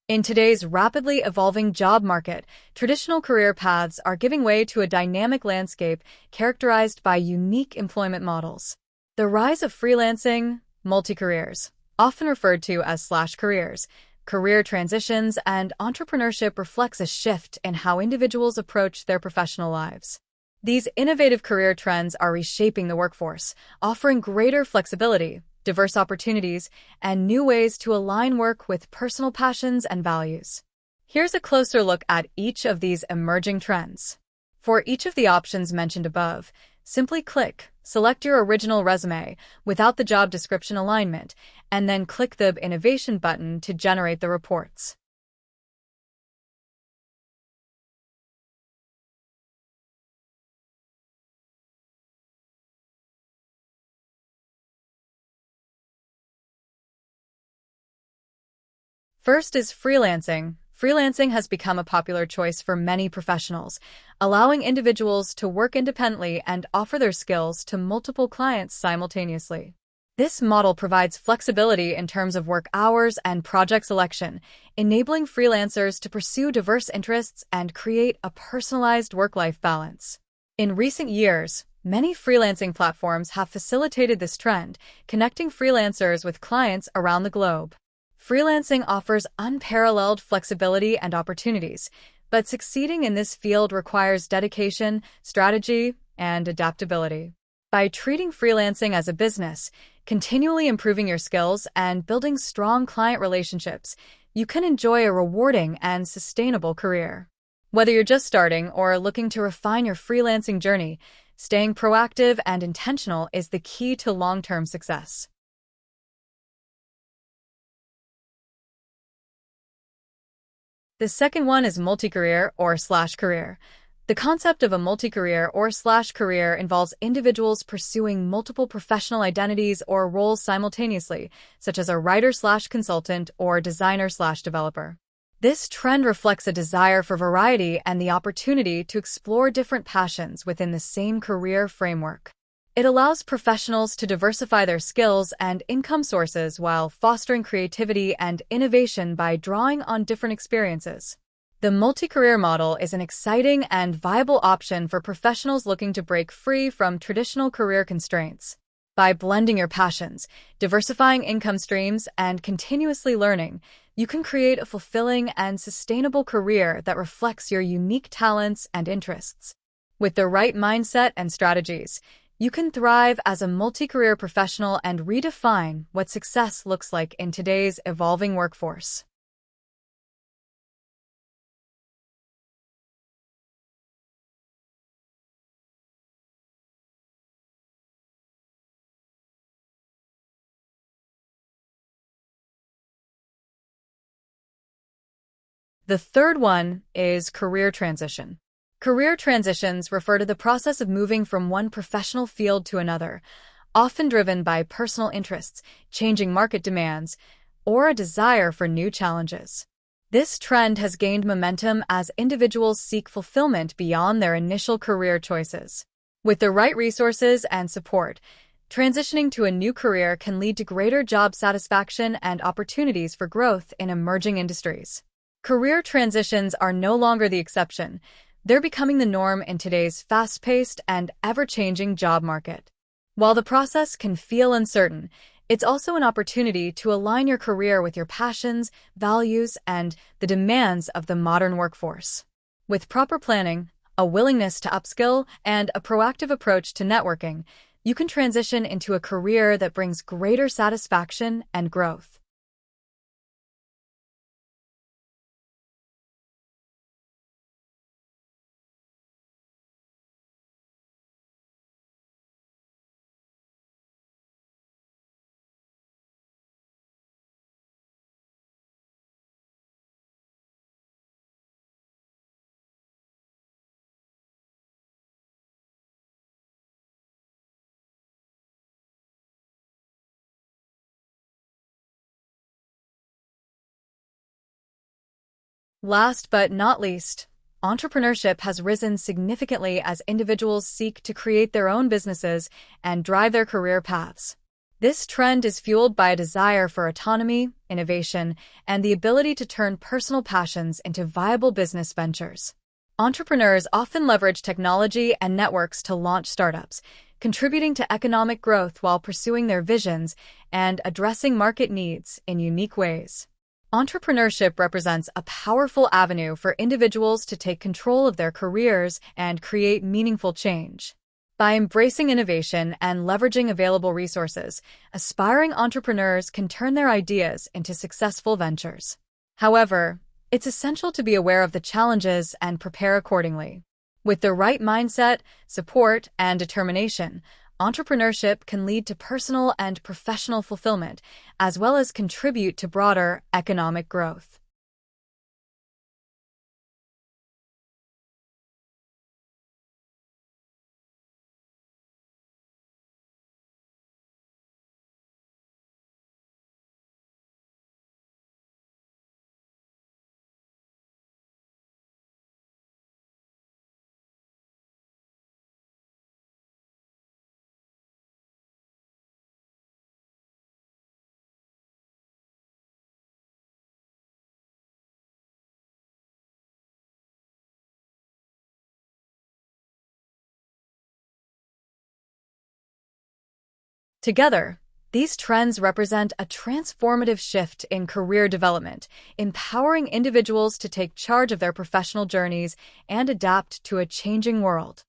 In today's rapidly evolving job market, traditional career paths are giving way to a dynamic landscape characterized by unique employment models. The rise of freelancing, multi-careers, often referred to as careers, career transitions, and entrepreneurship reflects a shift in how individuals approach their professional lives. These innovative career trends are reshaping the workforce, offering greater flexibility, diverse opportunities, and new ways to align work with personal passions and values. Here's a closer look at each of these emerging trends. For each of the options mentioned above, simply select your original resume without the job description alignment, and then click the Innovation button to generate the reports. First is freelancing. Freelancing has become a popular choice for many professionals, allowing individuals to work independently and offer their skills to multiple clients simultaneously. This model provides flexibility in terms of work hours and project selection, enabling freelancers to pursue diverse interests and create a personalized work-life balance. In recent years, many freelancing platforms have facilitated this trend, connecting freelancers with clients around the globe. Freelancing offers unparalleled flexibility and opportunities, but succeeding in this field requires dedication, strategy, and adaptability. By treating freelancing as a business, continually improving your skills, and building strong client relationships, you can enjoy a rewarding and sustainable career. Whether you're just starting or looking to refine your freelancing journey, staying proactive and intentional is the key to long-term success. The second one is multi-career or career. The concept of a multi-career or career involves individuals pursuing multiple professional identities or roles simultaneously, such as a writer/consultant or designer/developer. This trend reflects a desire for variety and the opportunity to explore different passions within the same career framework. It allows professionals to diversify their skills and income sources while fostering creativity and innovation by drawing on different experiences. The multi-career model is an exciting and viable option for professionals looking to break free from traditional career constraints. By blending your passions, diversifying income streams, and continuously learning, you can create a fulfilling and sustainable career that reflects your unique talents and interests. With the right mindset and strategies, you can thrive as a multi-career professional and redefine what success looks like in today's evolving workforce. The third one is career transition. Career transitions refer to the process of moving from one professional field to another, often driven by personal interests, changing market demands, or a desire for new challenges. This trend has gained momentum as individuals seek fulfillment beyond their initial career choices. With the right resources and support, transitioning to a new career can lead to greater job satisfaction and opportunities for growth in emerging industries. Career transitions are no longer the exception. They're becoming the norm in today's fast-paced and ever-changing job market. While the process can feel uncertain, it's also an opportunity to align your career with your passions, values, and the demands of the modern workforce. With proper planning, a willingness to upskill, and a proactive approach to networking, you can transition into a career that brings greater satisfaction and growth. Last but not least, entrepreneurship has risen significantly as individuals seek to create their own businesses and drive their career paths. This trend is fueled by a desire for autonomy, innovation, and the ability to turn personal passions into viable business ventures. Entrepreneurs often leverage technology and networks to launch startups, contributing to economic growth while pursuing their visions and addressing market needs in unique ways. Entrepreneurship represents a powerful avenue for individuals to take control of their careers and create meaningful change. By embracing innovation and leveraging available resources, aspiring entrepreneurs can turn their ideas into successful ventures. However, it's essential to be aware of the challenges and prepare accordingly. With the right mindset, support, and determination, entrepreneurship can lead to personal and professional fulfillment, as well as contribute to broader economic growth. Together, these trends represent a transformative shift in career development, empowering individuals to take charge of their professional journeys and adapt to a changing world.